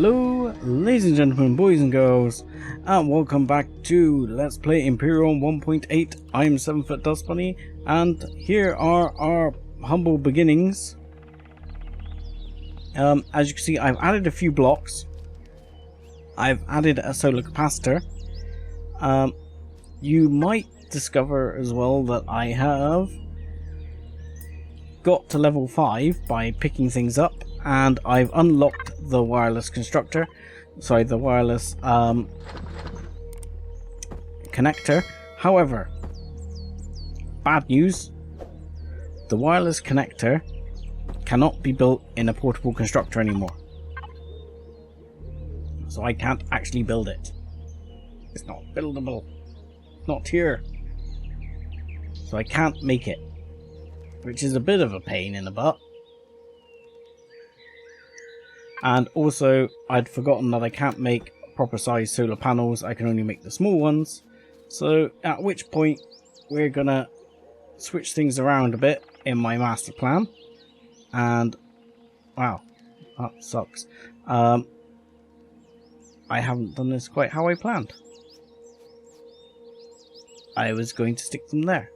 Hello, ladies and gentlemen, boys and girls, and welcome back to Let's Play Empyrion 1.8. I'm 7-Foot Dust Bunny, and here are our humble beginnings. As you can see, I've added a few blocks. I've added a solar capacitor. You might discover as well that I have got to level 5 by picking things up, and I've unlocked the wireless constructor. Sorry, the wireless connector. However, bad news, the wireless connector cannot be built in a portable constructor anymore. So I can't actually build it. It's not buildable. It's not here. So I can't make it, which is a bit of a pain in the butt. And also, I'd forgotten that I can't make proper size solar panels. I can only make the small ones. So at which point we're gonna switch things around a bit in my master plan. And wow, that sucks. I haven't done this quite how I planned. I was going to stick them there,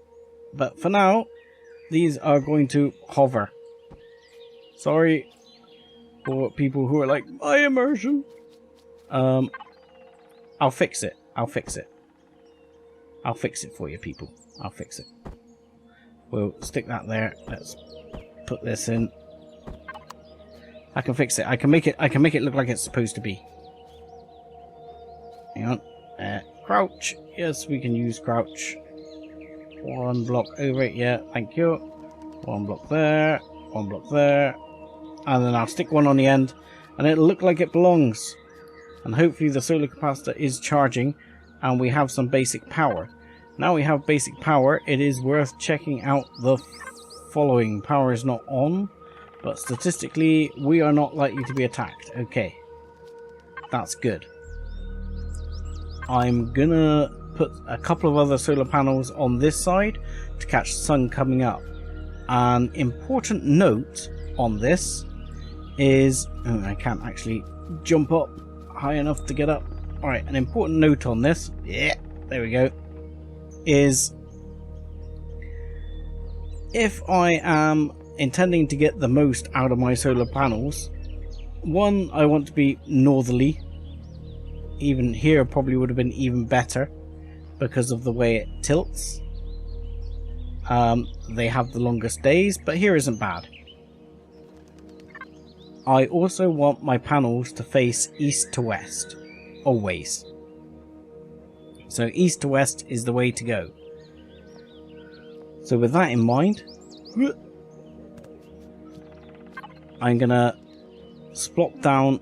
but for now these are going to hover. Sorry for people who are like, my immersion. I'll fix it. I'll fix it for you people. I'll fix it. We'll stick that there. Let's put this in. I can fix it. I can make it look like it's supposed to be. Hang on. Crouch. Yes, we can use crouch. One block over it. Yeah, thank you. One block there. One block there. And then I'll stick one on the end, and it'll look like it belongs. And hopefully the solar capacitor is charging, and we have some basic power. Now we have basic power, it is worth checking out the following. Power is not on, but statistically we are not likely to be attacked. Okay, that's good. I'm gonna put a couple of other solar panels on this side to catch the sun coming up. An important note on this is, oh, I can't actually jump up high enough to get up. Alright, an important note on this, yeah, there we go, is if I am intending to get the most out of my solar panels, one, I want to be northerly. Even here probably would have been even better because of the way it tilts. They have the longest days, but here isn't bad. I also want my panels to face east to west, always. So east to west is the way to go. So with that in mind, I'm gonna splop down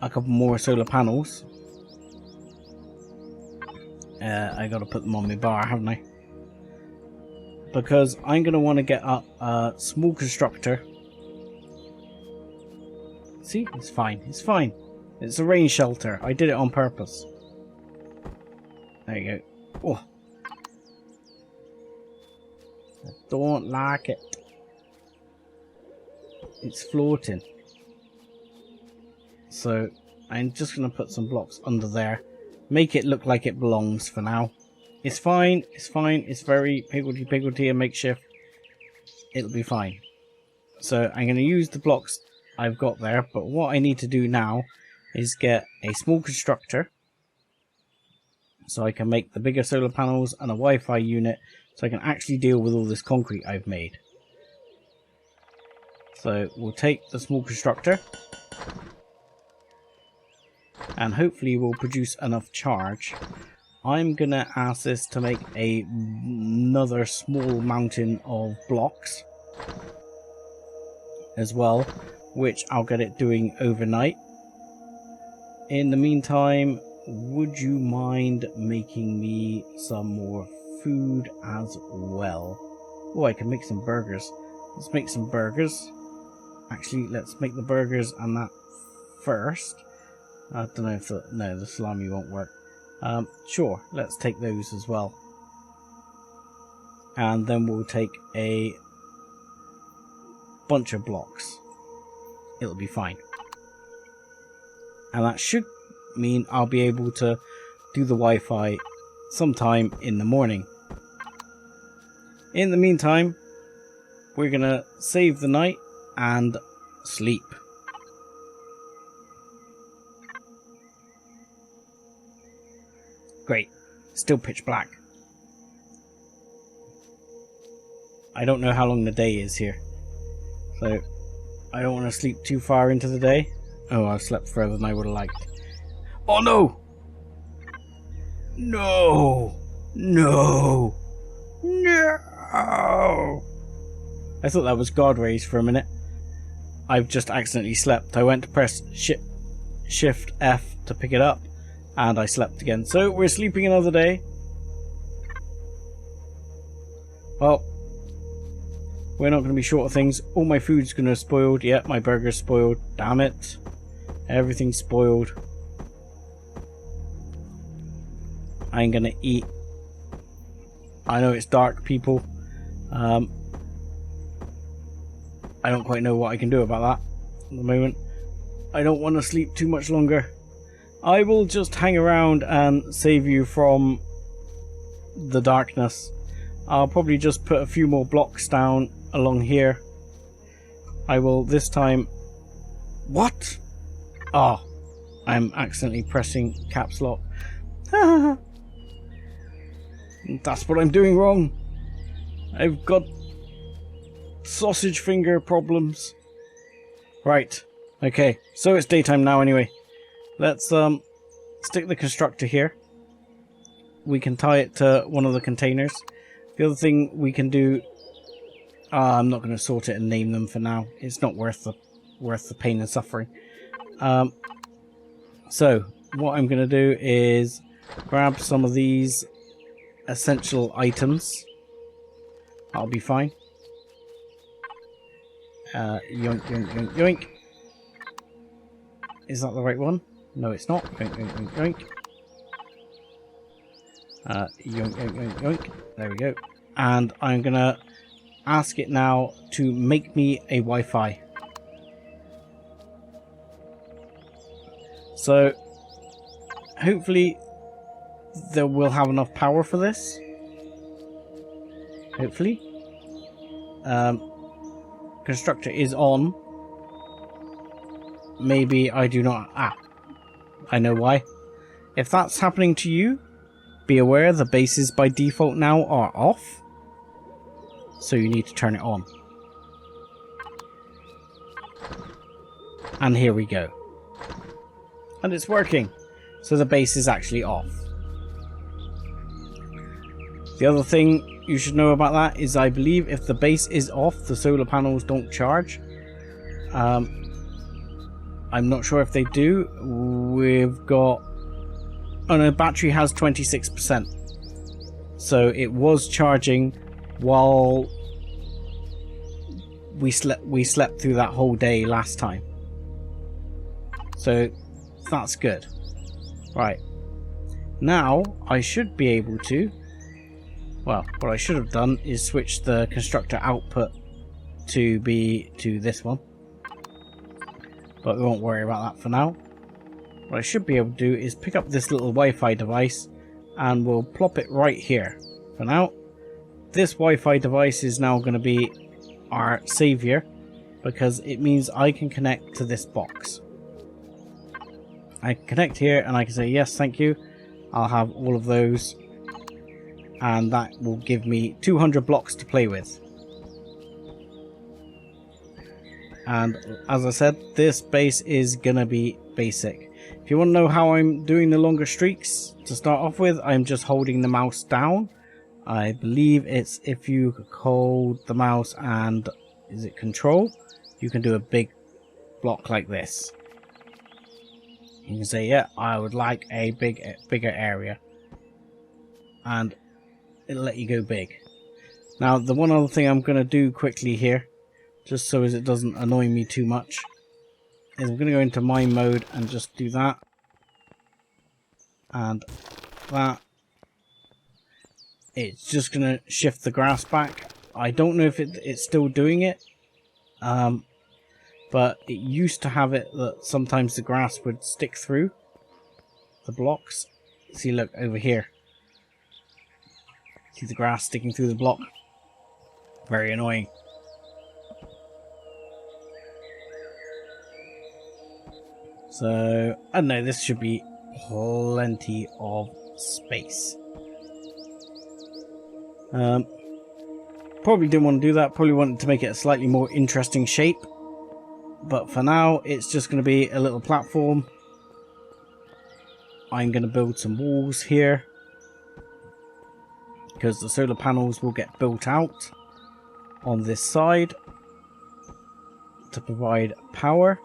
a couple more solar panels. I gotta put them on my bar, haven't I? Because I'm gonna want to get up a small constructor. See, it's fine. It's fine. It's a rain shelter. I did it on purpose. There you go. Oh, I don't like it. It's floating. So I'm just going to put some blocks under there. Make it look like it belongs for now. It's fine. It's fine. It's very piggledy and makeshift. It'll be fine. So I'm going to use the blocks I've got there, but what I need to do now is get a small constructor so I can make the bigger solar panels and a Wi-Fi unit so I can actually deal with all this concrete I've made. So we'll take the small constructor and hopefully we'll produce enough charge. I'm gonna ask this to make another small mountain of blocks as well, which I'll get it doing overnight. In the meantime, would you mind making me some more food as well? Oh, I can make some burgers. Let's make some burgers. Actually, let's make the burgers and that first. I don't know if the salami won't work. Sure, let's take those as well. And then we'll take a bunch of blocks. It'll be fine. And that should mean I'll be able to do the Wi-Fi sometime in the morning. In the meantime, we're gonna save the night and sleep. Great. Still pitch black. I don't know how long the day is here, so I don't want to sleep too far into the day. Oh, I've slept further than I would have liked. Oh no! No! No! No! I thought that was guard rays for a minute. I've just accidentally slept. I went to press Shift F to pick it up, and I slept again. So we're sleeping another day. Well, we're not going to be short of things. All my food's going to have spoiled. Yep, my burger's spoiled. Damn it. Everything's spoiled. I ain't going to eat. I know it's dark, people. I don't quite know what I can do about that at the moment. I don't want to sleep too much longer. I will just hang around and save you from the darkness. I'll probably just put a few more blocks down along here. I will this time... What? Oh, I'm accidentally pressing caps lock. That's what I'm doing wrong. I've got sausage finger problems. Right. Okay, so it's daytime now anyway. Let's stick the constructor here. We can tie it to one of the containers. The other thing we can do... I'm not going to sort it and name them for now. It's not worth the pain and suffering. So, what I'm going to do is grab some of these essential items. That'll be fine. Yoink, yoink, yoink, yoink. Is that the right one? No, it's not. Yoink, yoink, yoink, yoink. Yoink, yoink, yoink, yoink. There we go. And I'm going to ask it now to make me a Wi-Fi. So, hopefully, we'll have enough power for this. Hopefully. Constructor is on. Maybe I do not... I know why. If that's happening to you, be aware the bases by default now are off. So you need to turn it on. And here we go. And it's working. So the base is actually off. The other thing you should know about that is I believe if the base is off, the solar panels don't charge. I'm not sure if they do. We've got... Oh no, battery has 26%. So it was charging while we slept through that whole day last time. So that's good. Right. Now I should be able to... Well, what I should have done is switch the constructor output to be to this one. But we won't worry about that for now. What I should be able to do is pick up this little Wi-Fi device and we'll plop it right here. For now, this Wi-Fi device is now going to be our savior because it means I can connect to this box. I can connect here and I can say yes, thank you. I'll have all of those. And that will give me 200 blocks to play with. And as I said, this base is gonna be basic. If you want to know how I'm doing the longer streaks, to start off with, I'm just holding the mouse down. I believe it's if you hold the mouse and is it control, you can do a big block like this. You can say, yeah, I would like a bigger area. And it'll let you go big. Now, the one other thing I'm going to do quickly here, just so as it doesn't annoy me too much, is I'm going to go into mine mode and just do that. And that. It's just going to shift the grass back. I don't know if it's still doing it. but it used to have it that sometimes the grass would stick through the blocks. See, look over here. See the grass sticking through the block? Very annoying. So, I don't know, this should be plenty of space. Probably didn't want to do that. Probably wanted to make it a slightly more interesting shape. But for now, it's just going to be a little platform. I'm going to build some walls here, because the solar panels will get built out on this side to provide power.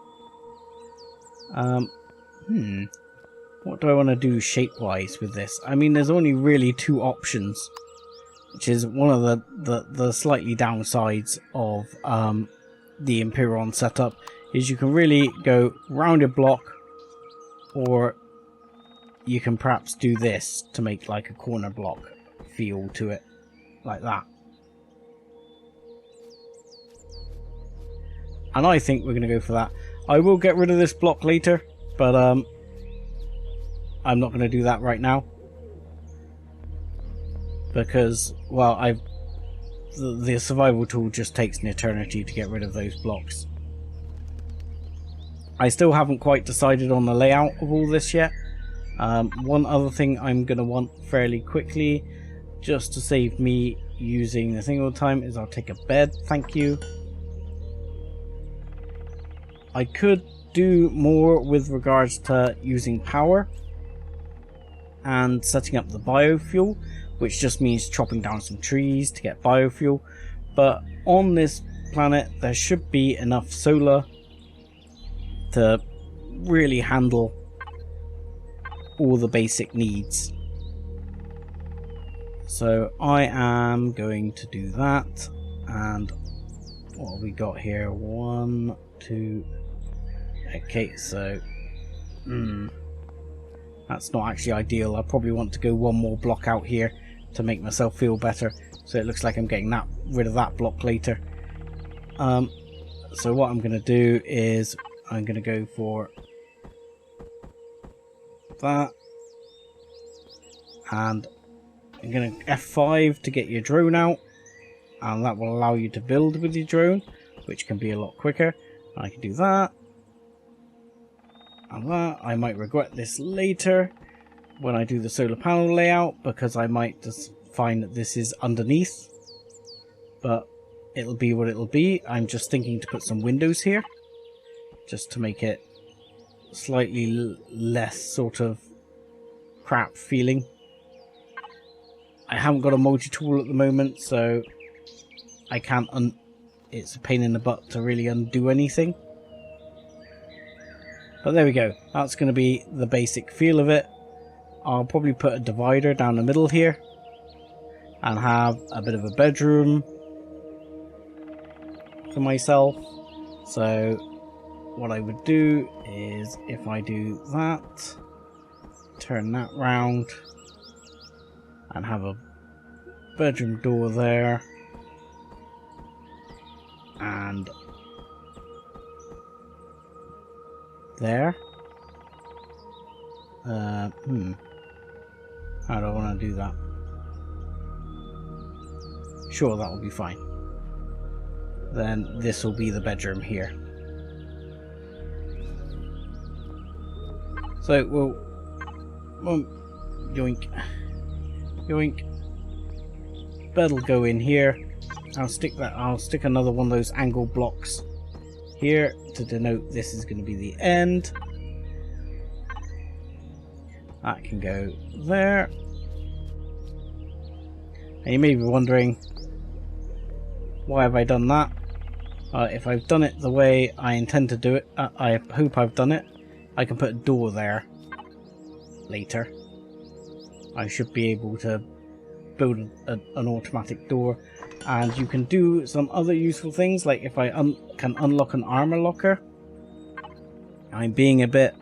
What do I want to do shape-wise with this? I mean, there's only really two options, which is one of the slightly downsides of the Empyrion setup, is you can really go rounded block, or you can perhaps do this to make like a corner block feel to it, like that. And I think we're going to go for that. I will get rid of this block later, but I'm not going to do that right now. Because, well, the survival tool just takes an eternity to get rid of those blocks. I still haven't quite decided on the layout of all this yet. One other thing I'm going to want fairly quickly, just to save me using the thing all the time, is I'll take a bed, thank you. I could do more with regards to using power and setting up the biofuel, which just means chopping down some trees to get biofuel. But on this planet there should be enough solar to really handle all the basic needs. So I am going to do that. And what have we got here? 1, 2. Okay, so that's not actually ideal. I probably want to go one more block out here to make myself feel better. So it looks like I'm getting rid of that block later. So what I'm going to do is I'm going to go for that, and I'm going to F5 to get your drone out, and that will allow you to build with your drone, which can be a lot quicker. I can do that and that. I might regret this later when I do the solar panel layout, because I might just find that this is underneath, but it'll be what it'll be. I'm just thinking to put some windows here just to make it slightly less sort of crap feeling. I haven't got a multi-tool at the moment, so I can't it's a pain in the butt to really undo anything. But there we go. That's going to be the basic feel of it. I'll probably put a divider down the middle here and have a bit of a bedroom for myself. So what I would do is, if I do that, turn that round and have a bedroom door there, and there. How do I want to do that? Sure, that will be fine. Then this will be the bedroom here. So we'll yoink, yoink. Bed'll go in here. I'll stick another one of those angle blocks here to denote this is going to be the end. That can go there. And you may be wondering, why have I done that? If I've done it the way I intend to do it, I hope I've done it, I can put a door there later. I should be able to build an automatic door, and you can do some other useful things, like if I can unlock an armor locker. I'm being a bit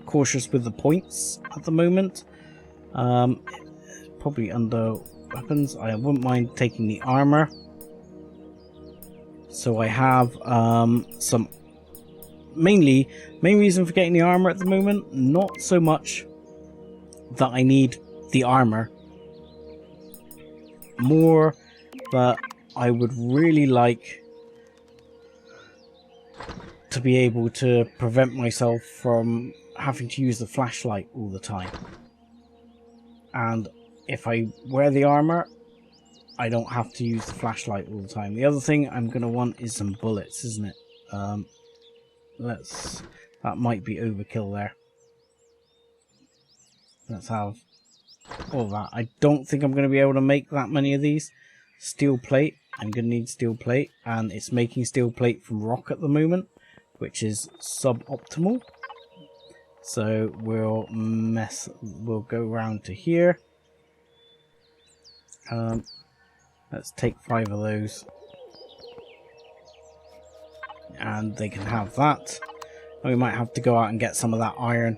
cautious with the points at the moment. Probably under weapons. I wouldn't mind taking the armor. So I have some main reason for getting the armor at the moment, not so much that I need the armor, more that I would really like to be able to prevent myself from having to use the flashlight all the time. And if I wear the armor, I don't have to use the flashlight all the time. The other thing I'm going to want is some bullets, isn't it? That might be overkill there. Let's have all that. I don't think I'm going to be able to make that many of these. Steel plate. I'm going to need steel plate, and it's making steel plate from rock at the moment, which is suboptimal. So we'll go round to here. Let's take 5 of those, and they can have that. We might have to go out and get some of that iron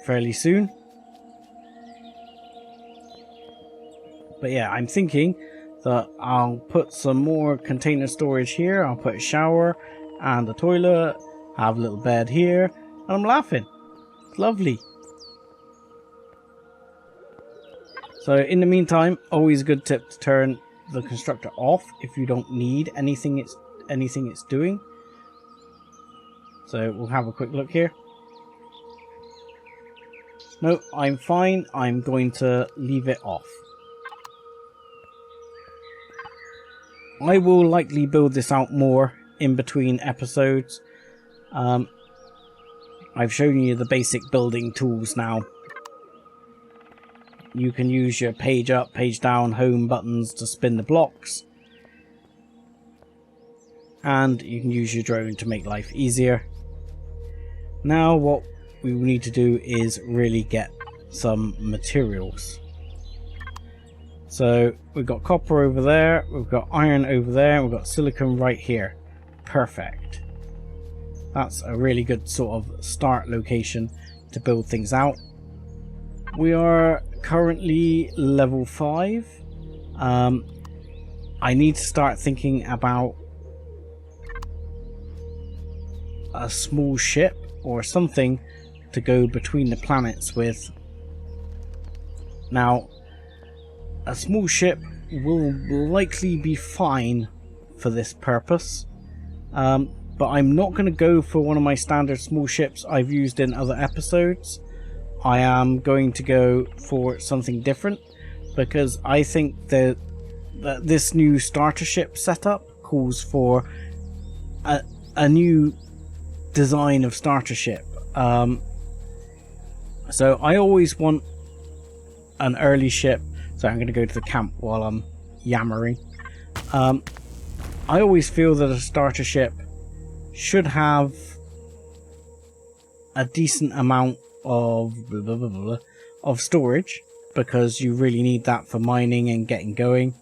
fairly soon. But yeah, I'm thinking that I'll put some more container storage here. I'll put a shower and a toilet, have a little bed here, and I'm laughing. It's lovely. So in the meantime, always a good tip to turn the constructor off if you don't need anything it's doing. So we'll have a quick look here. No, I'm fine. I'm going to leave it off. I will likely build this out more in between episodes. I've shown you the basic building tools now. You can use your page up, page down, home buttons to spin the blocks. And you can use your drone to make life easier. Now what we will need to do is really get some materials. So we've got copper over there, we've got iron over there, we've got silicon right here. Perfect. That's a really good sort of start location to build things out. We are currently level 5. I need to start thinking about a small ship or something to go between the planets with. Now, a small ship will likely be fine for this purpose, but I'm not going to go for one of my standard small ships I've used in other episodes. I am going to go for something different, because I think that this new starter ship setup calls for a new design of starter ship. So I always want an early ship. So I'm going to go to the camp while I'm yammering. I always feel that a starter ship should have a decent amount of storage, because you really need that for mining and getting going.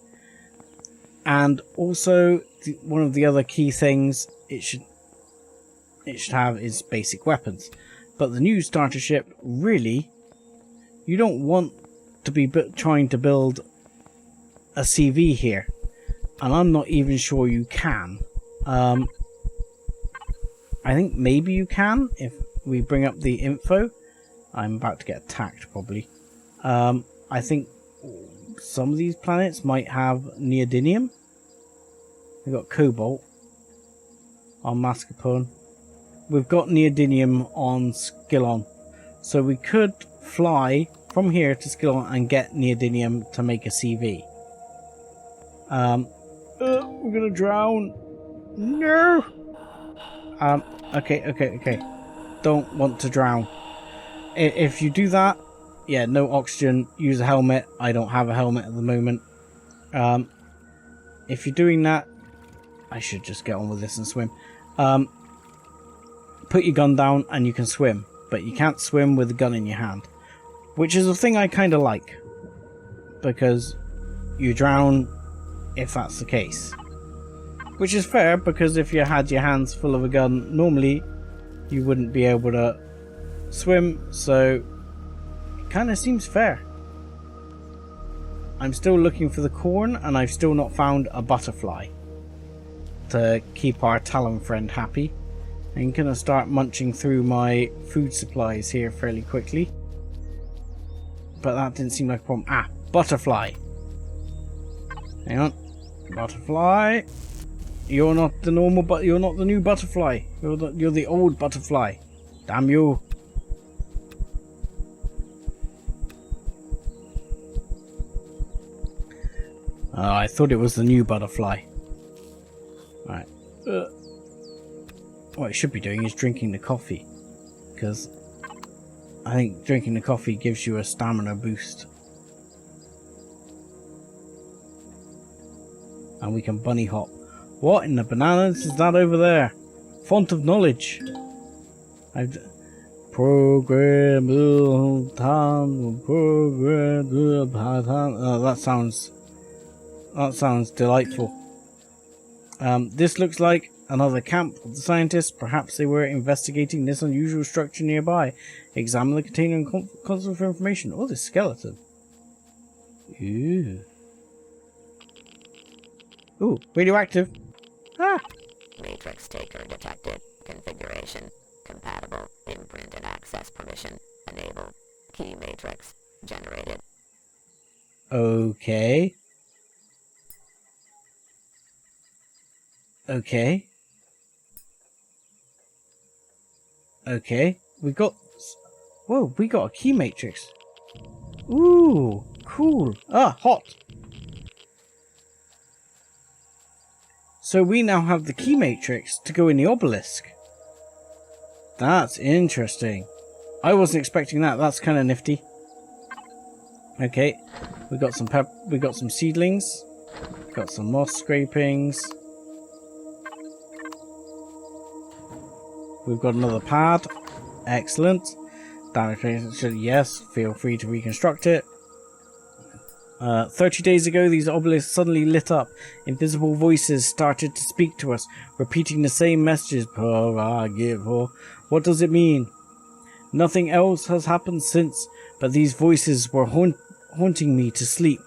And also one of the other key things it should have is basic weapons. But the new starter ship, really, you don't want to be trying to build a CV here, and I'm not even sure you can. I think maybe you can if we bring up the info. I'm about to get attacked probably. I think some of these planets might have neodymium. We've got cobalt on Mascarpone. We've got neodymium on Skylon, so we could fly from here to Skylon and get neodymium to make a CV. We're gonna drown. No. Okay. Don't want to drown. If you do that, yeah, no oxygen. Use a helmet. I don't have a helmet at the moment. If you're doing that, I should just get on with this and swim. Put your gun down and you can swim, but you can't swim with a gun in your hand. Which is a thing I kind of like, because you drown if that's the case. Which is fair, because if you had your hands full of a gun, normally you wouldn't be able to swim, so it kind of seems fair. I'm still looking for the corn, and I've still not found a butterfly to keep our Talon friend happy. I'm gonna start munching through my food supplies here fairly quickly. But that didn't seem like a problem. Ah, butterfly. Hang on. Butterfly. You're not the normal, but you're not the new butterfly. You're the old butterfly. Damn you. I thought it was the new butterfly. Right. What it should be doing is drinking the coffee. Because I think drinking the coffee gives you a stamina boost. And we can bunny hop. What in the bananas is that over there? Font of knowledge. Program time. Oh, that sounds delightful. This looks like another camp of the scientists. Perhaps they were investigating this unusual structure nearby. Examine the container and console for information. Oh, this skeleton. Ooh. Ooh, radioactive. Ah! Matrix taker detected. Configuration compatible. Imprint and access permission enabled. Key matrix generated. Okay. Okay. Okay. We got... Whoa, we got a key matrix. Ooh, cool. Ah, hot. So we now have the key matrix to go in the obelisk. That's interesting. I wasn't expecting that. That's kind of nifty. Okay, we got some we got some seedlings. Got some moss scrapings. We've got another pad. Excellent. Damage, yes, feel free to reconstruct it. 30 days ago, these obelisks suddenly lit up. Invisible voices started to speak to us, repeating the same messages. What does it mean? Nothing else has happened since, but these voices were haunting me to sleep.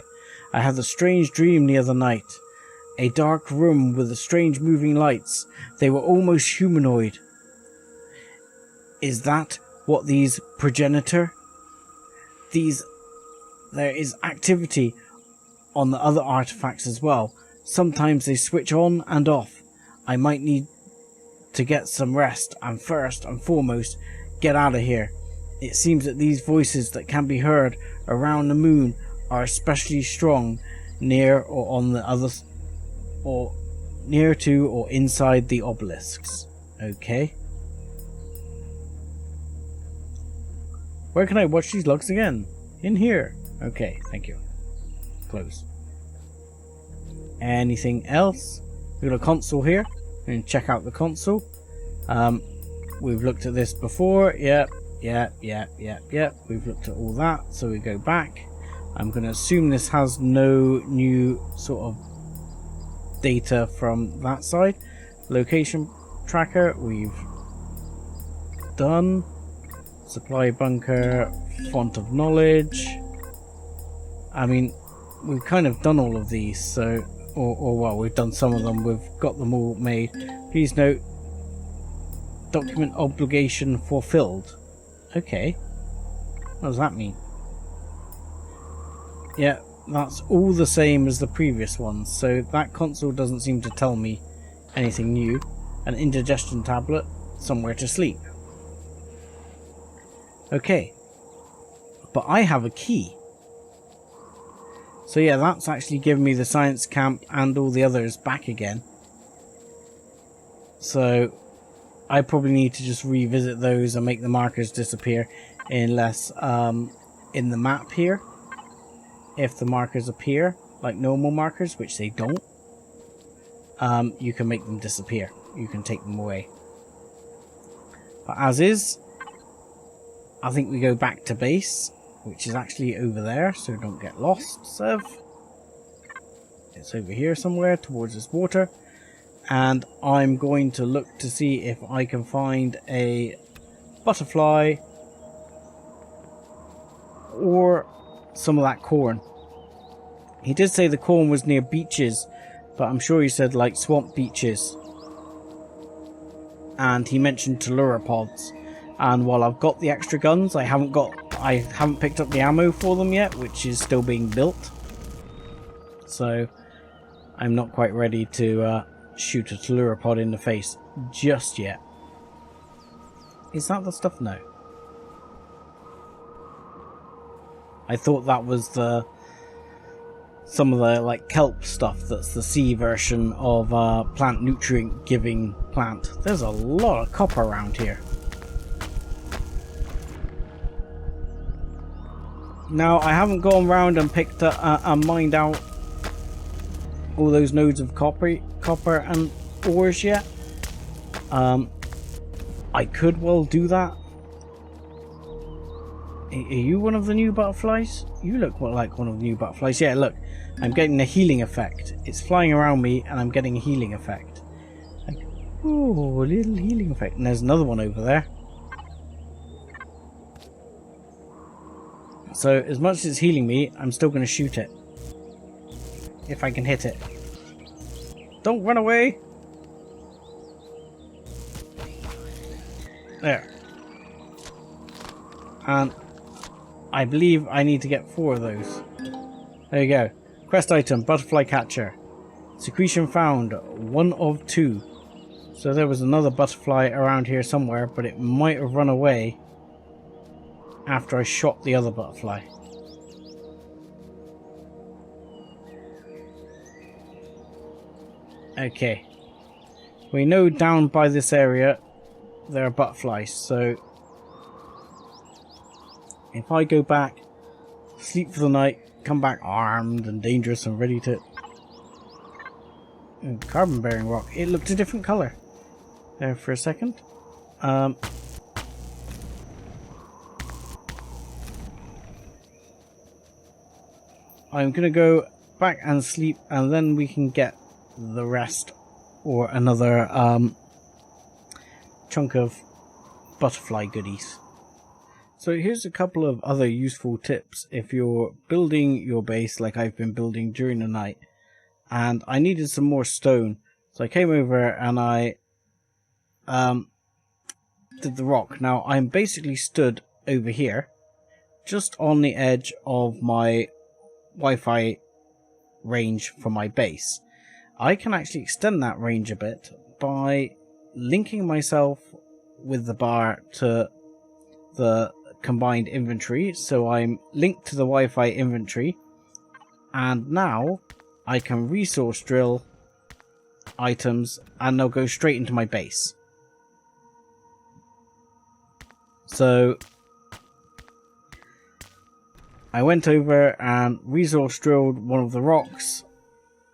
I had a strange dream the other night. A dark room with strange moving lights. They were almost humanoid. Is that what these progenitor? There is activity on the other artifacts as well. Sometimes they switch on and off. I might need to get some rest and first and foremost get out of here. It seems that these voices that can be heard around the moon are especially strong near or on the other or near to or inside the obelisks. Okay. Where can I watch these logs again? In here. Okay, thank you. Close. Anything else? We've got a console here. And check out the console. We've looked at this before. Yep. We've looked at all that. So we go back. I'm going to assume this has no new sort of data from that side. Location tracker. We've done. Supply bunker. Font of knowledge. I mean, we've kind of done all of these, so, or well, we've done some of them, we've got them all made. Please note, document obligation fulfilled. Okay. What does that mean? Yeah, that's all the same as the previous ones, so that console doesn't seem to tell me anything new. An indigestion tablet, somewhere to sleep. Okay. But I have a key. So yeah, that's actually given me the science camp and all the others back again. So I probably need to just revisit those and make the markers disappear unless in the map here, if the markers appear like normal markers, which they don't, you can make them disappear. You can take them away. But as is, I think we go back to base, which is actually over there, so don't get lost, Sev. It's over here somewhere, towards this water. And I'm going to look to see if I can find a butterfly or some of that corn. He did say the corn was near beaches, but I'm sure he said like swamp beaches. and he mentioned Telluropods. And while I've got the extra guns, I haven't picked up the ammo for them yet, which is still being built. So I'm not quite ready to shoot a Telluropod in the face just yet. Is that the stuff? No. I thought that was some of the like kelp stuff that's the sea version of plant nutrient giving plant. There's a lot of copper around here. Now I haven't gone round and picked and mined out all those nodes of copper and ores yet. I could well do that. Are you one of the new butterflies? You look like one of the new butterflies. Yeah, look. I'm getting a healing effect. It's flying around me and I'm getting a healing effect. Like, ooh, a little healing effect. And there's another one over there. So, as much as it's healing me, I'm still going to shoot it. If I can hit it. Don't run away! There. And I believe I need to get 4 of those. There you go. Quest item, butterfly catcher. Secretion found, 1 of 2. So there was another butterfly around here somewhere, but it might have run away after I shot the other butterfly. Okay. We know down by this area there are butterflies, so if I go back, sleep for the night, come back armed and dangerous and ready to... carbon bearing rock. It looked a different colour there for a second. I'm going to go back and sleep, and then we can get the rest, or another chunk of butterfly goodies. So here's a couple of other useful tips if you're building your base like I've been building during the night, and I needed some more stone, so I came over and I did the rock. Now I'm basically stood over here just on the edge of my Wi-Fi range for my base. I can actually extend that range a bit by linking myself with the bar to the combined inventory, so I'm linked to the Wi-Fi inventory, and now I can resource drill items and they'll go straight into my base. So I went over and resource drilled one of the rocks.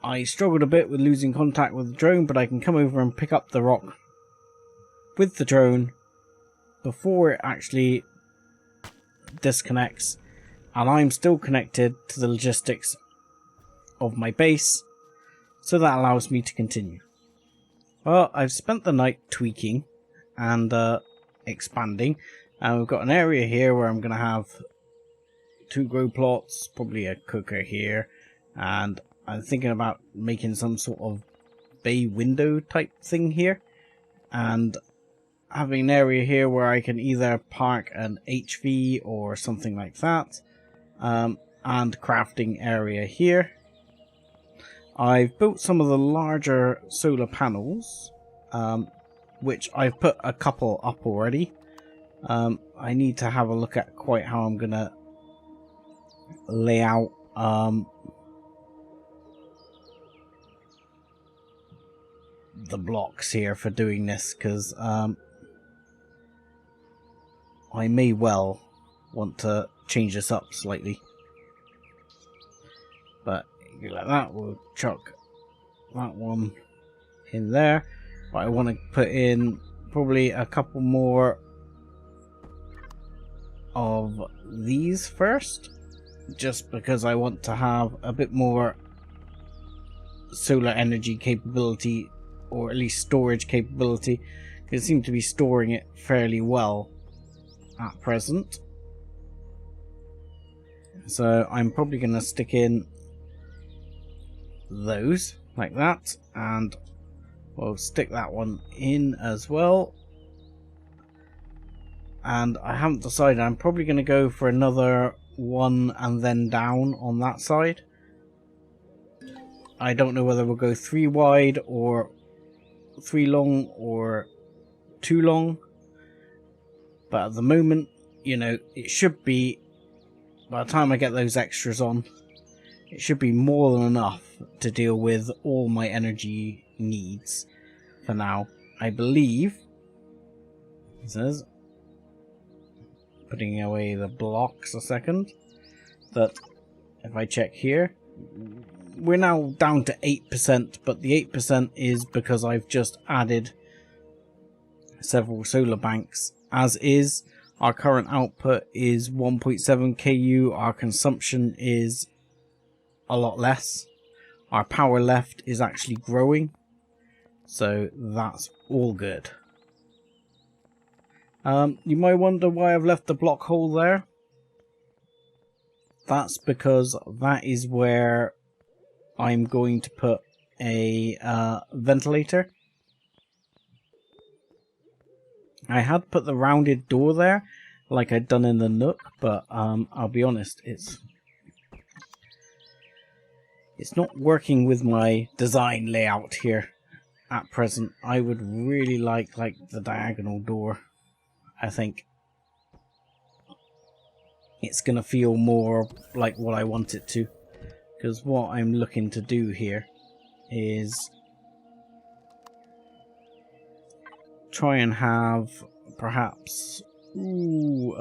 I struggled a bit with losing contact with the drone, but I can come over and pick up the rock with the drone before it actually disconnects, and I'm still connected to the logistics of my base, so that allows me to continue. Well, I've spent the night tweaking and expanding, and we've got an area here where I'm going to have 2 grow plots, probably a cooker here, and I'm thinking about making some sort of bay window type thing here, and having an area here where I can either park an HV or something like that, and crafting area here. I've built some of the larger solar panels, which I've put a couple up already. I need to have a look at quite how I'm going to lay out the blocks here for doing this, because I may well want to change this up slightly. But like that, we'll chuck that one in there. But I want to put in probably a couple more of these first, just because I want to have a bit more solar energy capability, or at least storage capability. They seem to be storing it fairly well at present. So I'm probably going to stick in those like that, and We'll stick that one in as well. And I haven't decided. I'm probably going to go for another one and then down on that side. I don't know whether we'll go 3 wide or 3 long or 2 long. But at the moment, you know, it should be, by the time I get those extras on, it should be more than enough to deal with all my energy needs for now. I believe, it says, putting away the blocks a second, that if I check here, we're now down to 8%, but the 8% is because I've just added several solar banks. As is, our current output is 1.7 KU, our consumption is a lot less. Our power left is actually growing, so that's all good. You might wonder why I've left the block hole there. That's because that is where I'm going to put a ventilator. I had put the rounded door there, like I'd done in the Nook, but I'll be honest, it's not working with my design layout here at present. I would really like the diagonal door. I think it's going to feel more like what I want it to. Because what I'm looking to do here is try and have perhaps... we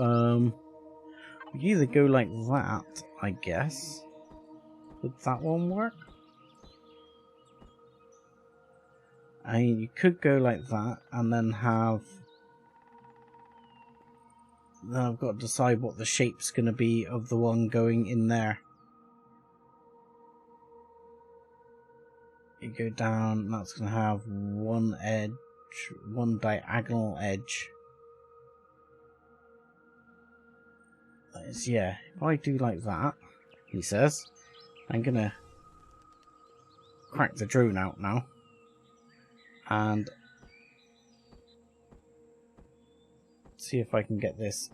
either go like that, I guess. Would that one work? I mean, you could go like that and then have... Then I've got to decide what the shape's going to be of the one going in there. You go down, that's going to have one edge, one diagonal edge. That is, yeah, if I do like that, he says, I'm going to crack the drone out now. And see if I can get this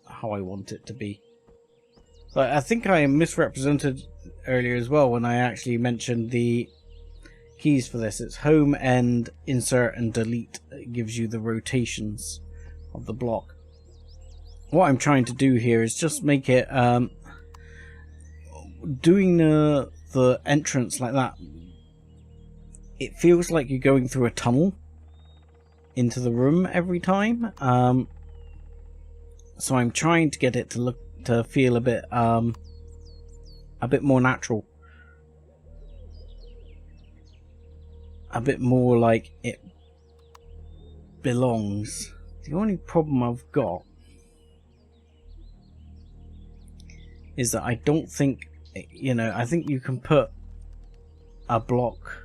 how I want it to be. So I think I misrepresented earlier as well when I actually mentioned the keys for this. It's home, end, insert and delete. It gives you the rotations of the block. What I'm trying to do here is just make it doing the entrance like that. It feels like you're going through a tunnel into the room every time. So I'm trying to get it to feel a bit more natural, a bit more like it belongs. The only problem I've got is that I don't think, you know, I think you can put a block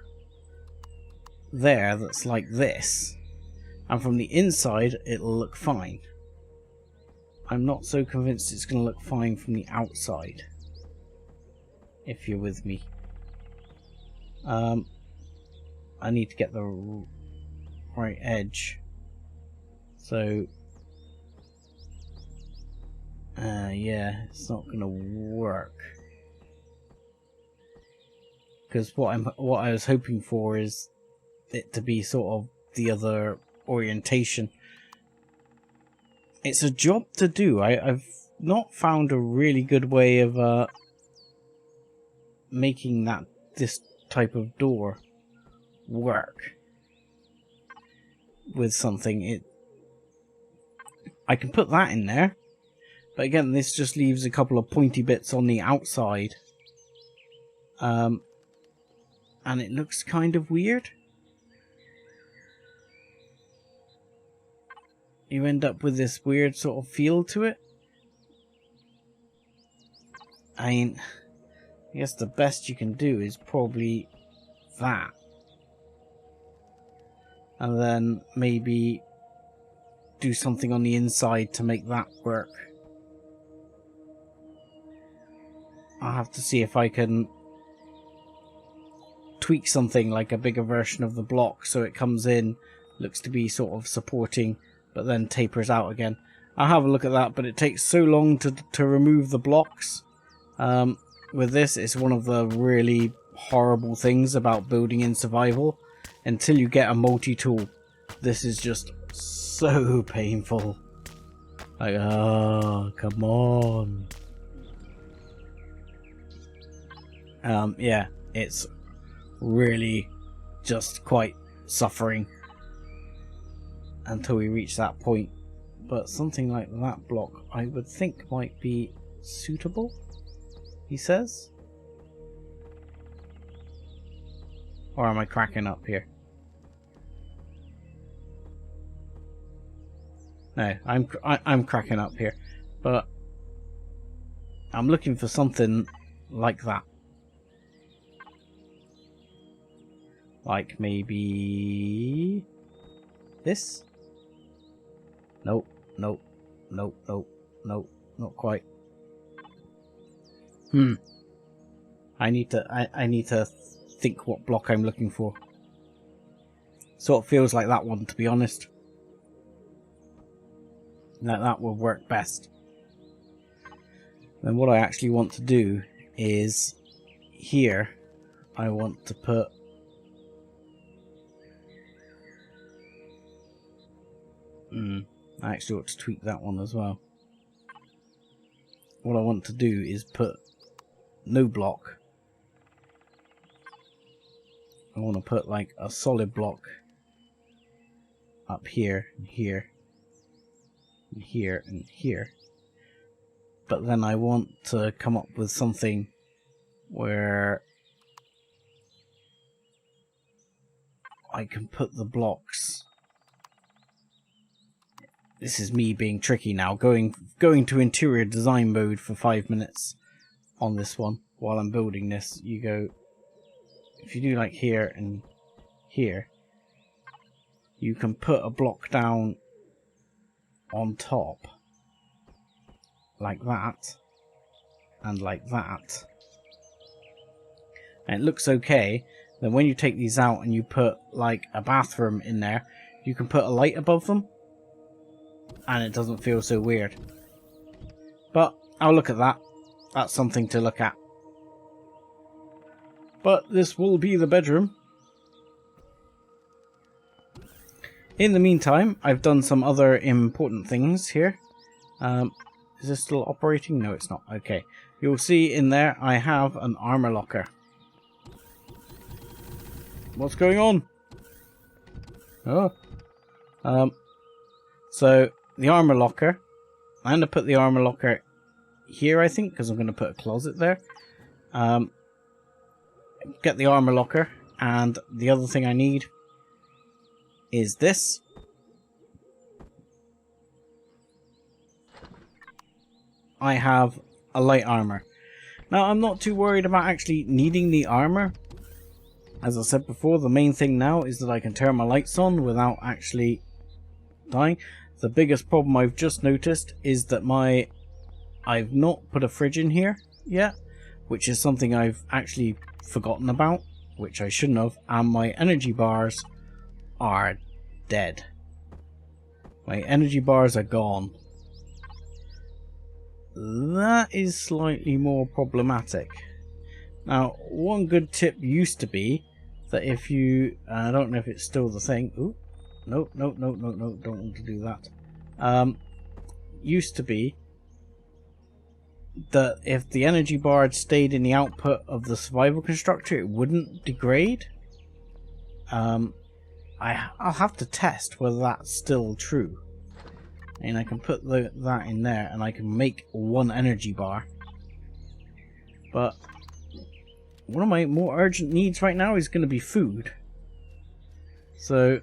there that's like this, and from the inside it'll look fine. I'm not so convinced it's going to look fine from the outside, if you're with me. I need to get the right edge. So, yeah, it's not going to work. Because what I was hoping for is it to be sort of the other orientation. It's a job to do. I've not found a really good way of making this type of door work with something. I can put that in there, but again, this just leaves a couple of pointy bits on the outside, and it looks kind of weird. You end up with this weird sort of feel to it. I mean, I guess the best you can do is probably that. And then maybe do something on the inside to make that work. I'll have to see if I can tweak something like a bigger version of the block so it comes in, looks to be sort of supporting, but then tapers out again. I'll have a look at that, but it takes so long to remove the blocks. With this, it's one of the really horrible things about building in survival. Until you get a multi-tool, this is just so painful. Like, oh, come on. Yeah, it's really just quite suffering until we reach that point. But something like that block I would think might be suitable, he says. Or am I cracking up here? No, I'm cracking up here. But I'm looking for something like that. Like maybe this? Nope, nope, nope, nope, nope, not quite. I need to think what block I'm looking for. Sort of feels like that one, to be honest. That will work best. Then what I actually want to do is here I want to put I actually ought to tweak that one as well. What I want to do is put no block. I want to put like a solid block up here and here and here and here. But then I want to come up with something where I can put the blocks. This is me being tricky now, going to interior design mode for 5 minutes on this one while I'm building this. You go, if you do like here and here, you can put a block down on top like that and like that, and it looks okay. Then when you take these out and you put like a bathroom in there, you can put a light above them and it doesn't feel so weird. But I'll look at that. That's something to look at. But this will be the bedroom. In the meantime, I've done some other important things here. Is this still operating? No, it's not. Okay. You'll see in there I have an armor locker. What's going on? Oh. So, the armor locker. I'm going to put the armor locker here, I think, because I'm going to put a closet there. Get the armor locker, and the other thing I need is this. I have a light armor. Now, I'm not too worried about actually needing the armor. As I said before, the main thing now is that I can turn my lights on without actually dying. The biggest problem I've just noticed is that I've not put a fridge in here yet, which is something I've actually forgotten about, which I shouldn't have, and my energy bars are dead. My energy bars are gone. That is slightly more problematic. Now, one good tip used to be that if you, I don't know if it's still the thing. Ooh, no, don't want to do that. Used to be that if the energy bar had stayed in the output of the survival constructor, it wouldn't degrade. I'll have to test whether that's still true. And I can put that in there and I can make one energy bar. But one of my more urgent needs right now is going to be food. So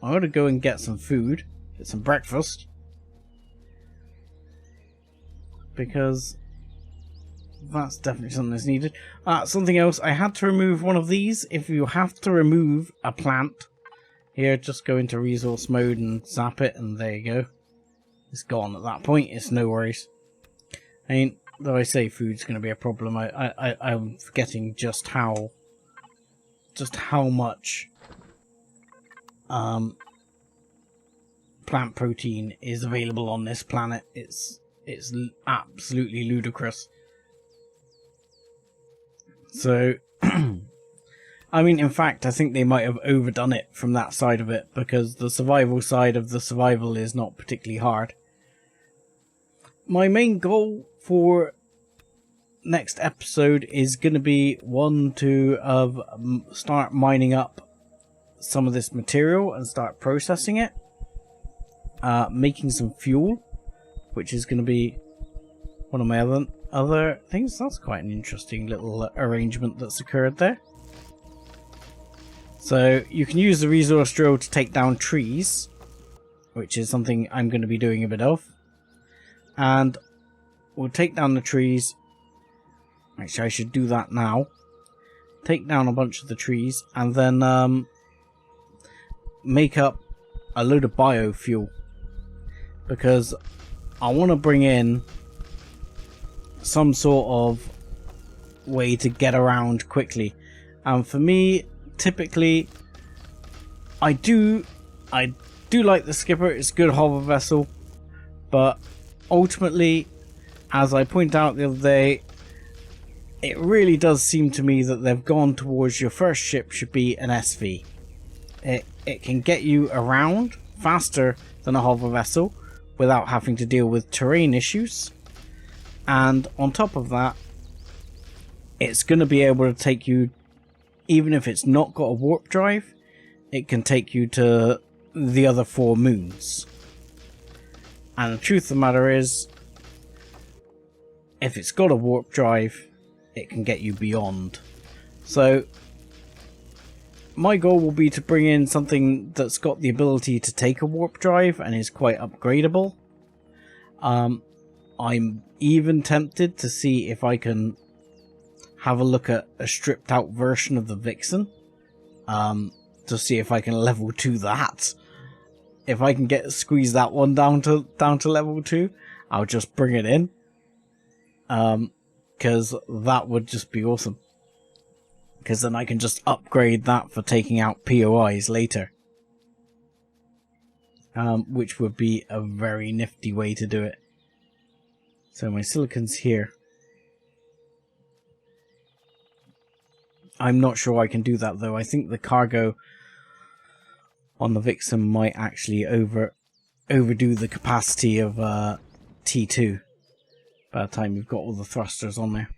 I'm going to go and get some food, get some breakfast. Because that's definitely something that's needed. Something else, I had to remove one of these. If you have to remove a plant, here, just go into resource mode and zap it, and there you go. It's gone at that point, it's no worries. I mean, though I say food's going to be a problem, I'm forgetting just how just how much plant protein is available on this planet. It's absolutely ludicrous. So, I mean, in fact, I think they might have overdone it from that side of it, because the survival side of the survival is not particularly hard. My main goal for next episode is going to be to start mining up some of this material and start processing it, making some fuel, which is going to be one of my other things. That's quite an interesting little arrangement that's occurred there. So you can use the resource drill to take down trees, which is something I'm going to be doing a bit of, and we'll take down the trees. Actually, I should do that now. Take down a bunch of the trees and then make up a load of biofuel, because I want to bring in some sort of way to get around quickly. And for me, typically, I do like the skipper. It's a good hover vessel, but ultimately, as I pointed out the other day, it really does seem to me that they've gone towards your first ship should be an SV. It can get you around faster than a hover vessel without having to deal with terrain issues, and on top of that, it's going to be able to take you, even if it's not got a warp drive, it can take you to the other 4 moons. And the truth of the matter is, if it's got a warp drive, it can get you beyond. So my goal will be to bring in something that's got the ability to take a warp drive and is quite upgradable. I'm even tempted to see if I can have a look at a stripped out version of the Vixen, to see if I can level 2 that. If I can squeeze that one down to level 2, I'll just bring it in, because that would just be awesome. Because then I can just upgrade that for taking out POIs later, which would be a very nifty way to do it. So my silicon's here. I'm not sure I can do that though. I think the cargo on the Vixen might actually overdo the capacity of T2 by the time you've got all the thrusters on there.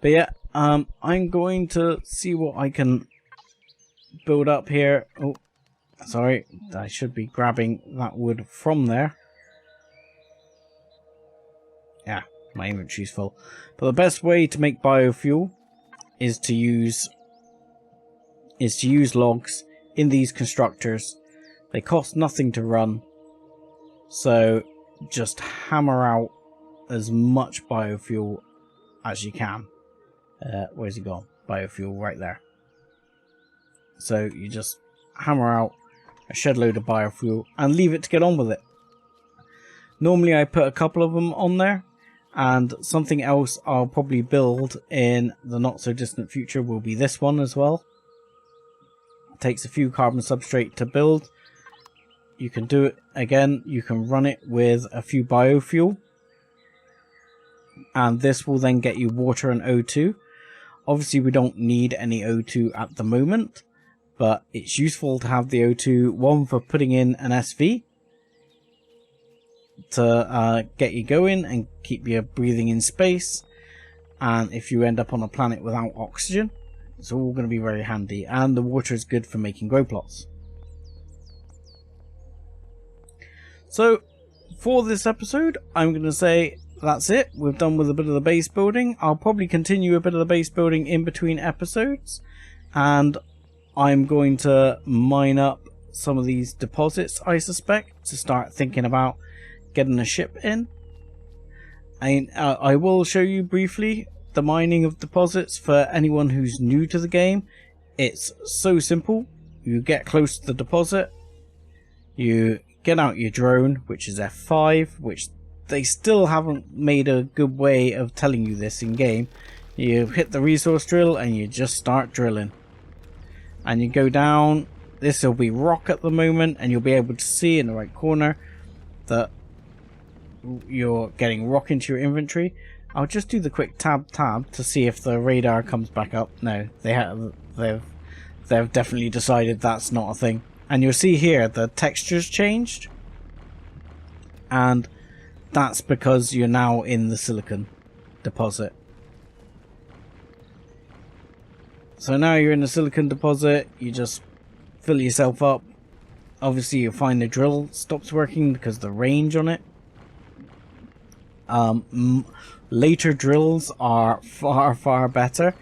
But yeah, I'm going to see what I can build up here. Oh, sorry, I should be grabbing that wood from there. Yeah, my inventory's full. But the best way to make biofuel is to use logs in these constructors. They cost nothing to run, so just hammer out as much biofuel as you can. Where's he gone? Biofuel right there. So you just hammer out a shed load of biofuel and leave it to get on with it. Normally I put a couple of them on there, and something else I'll probably build in the not so distant future will be this one as well. It takes a few carbon substrate to build. You can do it again, you can run it with a few biofuel, and this will then get you water and O2. Obviously we don't need any O2 at the moment, but it's useful to have the O2, one for putting in an SV to get you going and keep you breathing in space, and if you end up on a planet without oxygen, it's all going to be very handy, and the water is good for making grow plots. So for this episode, I'm going to say that's it. We're done with a bit of the base building. I'll probably continue a bit of the base building in between episodes, and I'm going to mine up some of these deposits, I suspect, to start thinking about getting a ship in. I will show you briefly the mining of deposits for anyone who's new to the game. It's so simple. You get close to the deposit, you get out your drone, which is F5, which they still haven't made a good way of telling you this in game. You hit the resource drill and you just start drilling. And you go down. This will be rock at the moment, and you'll be able to see in the right corner that you're getting rock into your inventory. I'll just do the quick tab to see if the radar comes back up. No, they've definitely decided that's not a thing. And you'll see here the texture's changed, and that's because you're now in the silicon deposit. So now you're in the silicon deposit, you just fill yourself up. Obviously you'll find the drill stops working because of the range on it. Later drills are far better,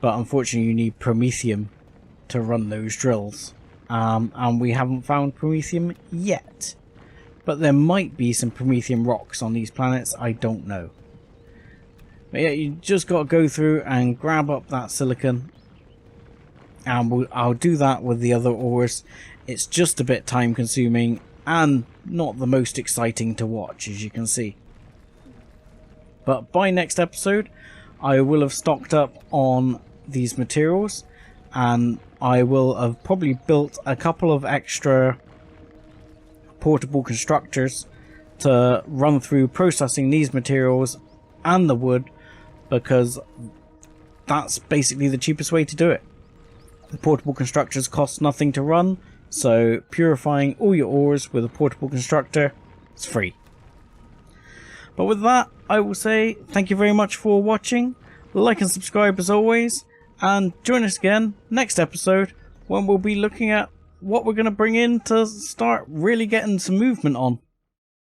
but unfortunately you need promethium to run those drills. And we haven't found promethium yet. But there might be some promethium rocks on these planets, I don't know. But yeah, you just got to go through and grab up that silicon. And I'll do that with the other ores. It's just a bit time consuming and not the most exciting to watch, as you can see. But by next episode, I will have stocked up on these materials, and I will have probably built a couple of extra portable constructors to run through processing these materials and the wood, because that's basically the cheapest way to do it. The portable constructors cost nothing to run, so purifying all your ores with a portable constructor is free. But with that, I will say thank you very much for watching. Like and subscribe as always, and join us again next episode when we'll be looking at what we're going to bring in to start really getting some movement on.